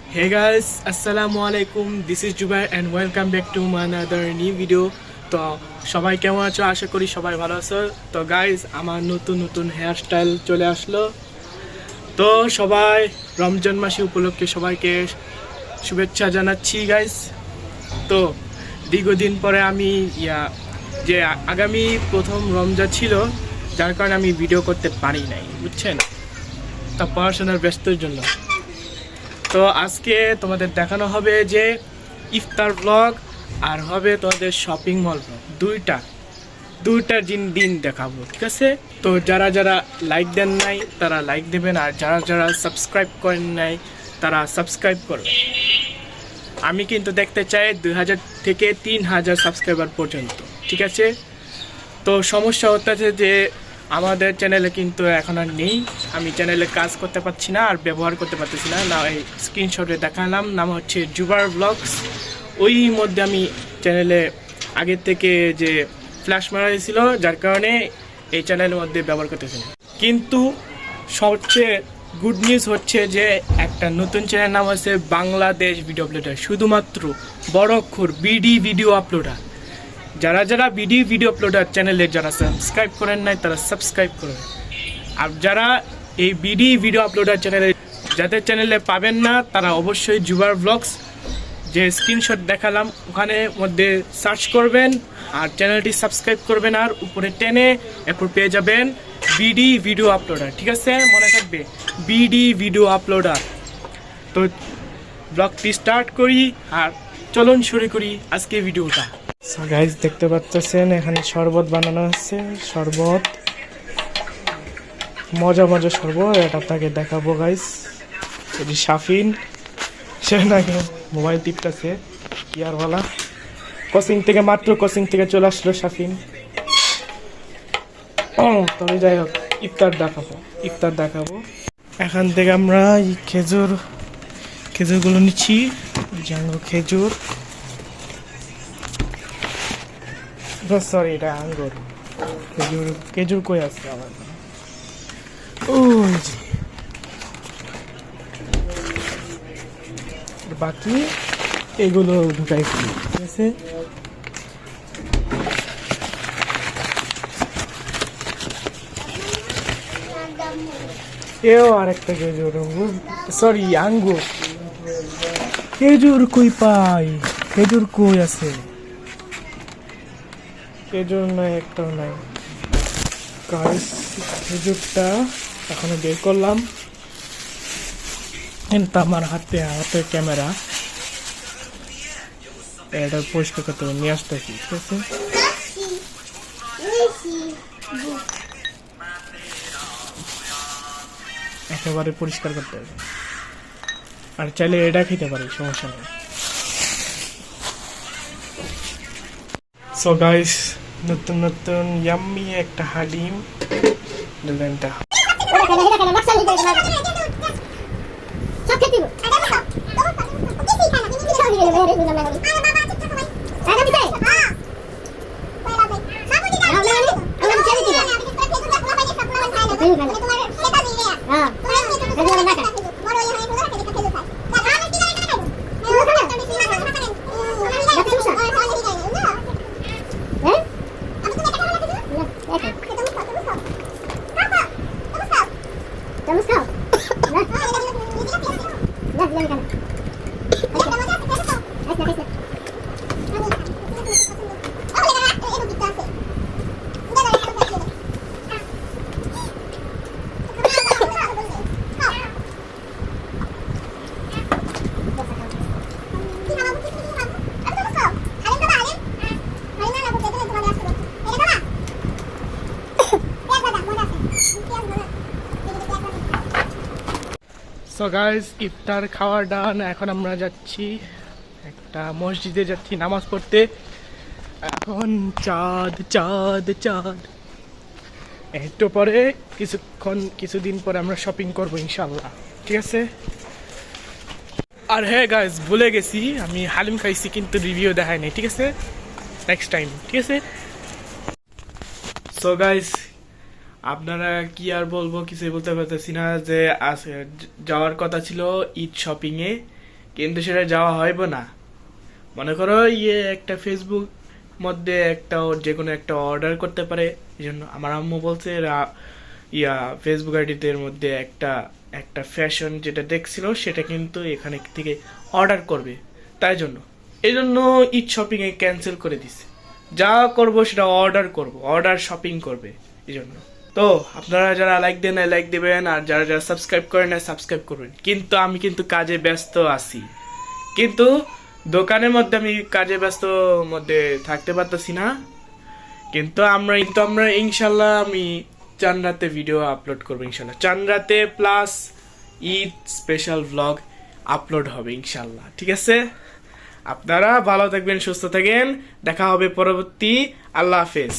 Hey guys, Assalamu alaikum. This is Jubair and welcome back to my another new video. তো সবাই কেমন আছো? আশা করি সবাই ভালো আছো। তো গাইজ আমার নতুন নতুন হেয়ার স্টাইল চলে আসলো। তো সবাই রমজান মাসে উপলক্ষে সবাইকে শুভেচ্ছা জানাচ্ছি গাইজ। তো দীর্ঘদিন পরে আমি যে আগামী প্রথম রমজান ছিল, যার কারণে আমি ভিডিও করতে পারি নাই, বুঝছেন? তা পড়াশোনার ব্যস্তর জন্য। তো আজকে তোমাদের দেখানো হবে যে ইফতার ব্লগ আর হবে তোমাদের শপিং মল ব্লগ, দুইটা দিন দেখাবো, ঠিক আছে? তো যারা যারা লাইক দেন নাই তারা লাইক দেবেন, আর যারা যারা সাবস্ক্রাইব করেন নাই তারা সাবস্ক্রাইব করবেন। আমি কিন্তু দেখতে চাই 2000 থেকে 3000 সাবস্ক্রাইবার পর্যন্ত, ঠিক আছে? তো সমস্যা হচ্ছে যে আমাদের চ্যানেলে কিন্তু এখন আর নেই, আমি চ্যানেলে কাজ করতে পারছি না আর ব্যবহার করতে পারতেছি না। এই স্ক্রিনশটে দেখালাম, নাম হচ্ছে জুবার ব্লগস। ওই মধ্যে আমি চ্যানেলে আগের থেকে যে ফ্ল্যাশ মারা হয়েছিল, যার কারণে এই চ্যানেলের মধ্যে ব্যবহার করতেছি না। কিন্তু সবচেয়ে গুড নিউজ হচ্ছে যে একটা নতুন চ্যানেল নাম আছে বাংলাদেশ ভিডিও আপলোডার, শুধুমাত্র বড় অক্ষর বিডি ভিডিও আপলোডার। যারা যারা ভিডিও আপলোডার চ্যানেলে যারা সাবস্ক্রাইব করেন নাই তারা সাবস্ক্রাইব করবেন। আর যারা এই ভিডিও আপলোডার চ্যানেলে যাদের চ্যানেলে পাবেন না তারা অবশ্যই জুবার ব্লগস যে স্ক্রিনশট দেখালাম ওখানে মধ্যে সার্চ করবেন আর চ্যানেলটি সাবস্ক্রাইব করবেন, আর উপরে টেনে এরপর পেয়ে যাবেন ভিডিও আপলোডার, ঠিক আছে? মনে থাকবে ভিডিও আপলোডার। তো ব্লগটি স্টার্ট করি আর চলুন শুরু করি আজকে ভিডিওটা। সো গাইজ দেখতে পাচ্ছেন এখানে শরবত বানানো হচ্ছে, শরবত মজা শরবত, এটা আপনাকে দেখাবো গাইজ। এটি শাফিন, সে নাকি মোবাইল টিপতেছে ইয়ারওয়ালা। কোচিং থেকে চলে আসলো শাফিন। তবে যাই হোক, ইফতার দেখাবো। এখান থেকে আমরা এই খেজুরগুলো নিচ্ছি, যেমন খেজুর, সরি এটা আঙ্গুর। খেজুর কই আছে আমার? ওই যে বাকি এগুলো ঢুকাইছি, ঠিক আছে? এও আরেকটা খেজুর, সরি আঙ্গুর। খেজুর কই পাই? খেজুর কই আছে? খেজুর নাই, একটাও নাই গাইস। খেজুরটা এখনো বের করলাম, কিন্তু আমার হাতে ক্যামেরা, এটা পরিষ্কার করতে হবে, নিয়ে আসতেছি, ঠিক আছে? একেবারে পরিষ্কার করতে হবে, আর চাইলে এটা খেতে পারি, সমস্যা নেই। সো গাইস, নতুন ইয়াম্মি একটা হালিম ডিজাইনটা। সো গাইজ, ইফতার খাওয়ার ডান। এখন আমরা যাচ্ছি একটা মসজিদে, যাচ্ছি নামাজ পড়তে। এখন চাঁদ একটু পরে কিছুদিন পরে আমরা শপিং করবো ইনশাল্লাহ, ঠিক আছে? আর হ্যাঁ গাইজ, ভুলে গেছি, আমি হালিম খাইছি কিন্তু রিভিউ দেখাই নাই, ঠিক আছে? নেক্সট টাইম, ঠিক আছে? সো গাইজ, আপনারা কি আর বলবো, কিছুই বলতে পারতেছি না। যে যাওয়ার কথা ছিল ঈদ শপিংয়ে, কিন্তু সেটা যাওয়া হইব না। মনে করো একটা ফেসবুক মধ্যে একটা যে কোনো একটা অর্ডার করতে পারে, এই জন্য আমার আম্মু বলছে ফেসবুক আইডিতে মধ্যে একটা একটা ফ্যাশন যেটা দেখছিল সেটা কিন্তু এখানে থেকে অর্ডার করবে, তাই জন্য এই জন্য ঈদ শপিং এ ক্যান্সেল করে দিছে। যা করব সেটা অর্ডার করব, অর্ডার শপিং করবে এই জন্য। তো আপনারা যারা লাইক দেন লাইক দিবেন, আর যারা যারা সাবস্ক্রাইব করেন না সাবস্ক্রাইব করবেন। কিন্তু আমি কিন্তু কাজে ব্যস্ত আছি, কিন্তু দোকানের মধ্যে আমি কাজে ব্যস্ত মধ্যে থাকতে পারতেছি না। কিন্তু আমরা ইনশাল্লাহ আমি চান রাতে ভিডিও আপলোড করবো ইনশাল্লাহ। চান রাতে plus Eid special vlog upload হবে ইনশাল্লাহ, ঠিক আছে? আপনারা ভালো থাকবেন, সুস্থ থাকেন, দেখা হবে পরবর্তী। আল্লাহ হাফেজ।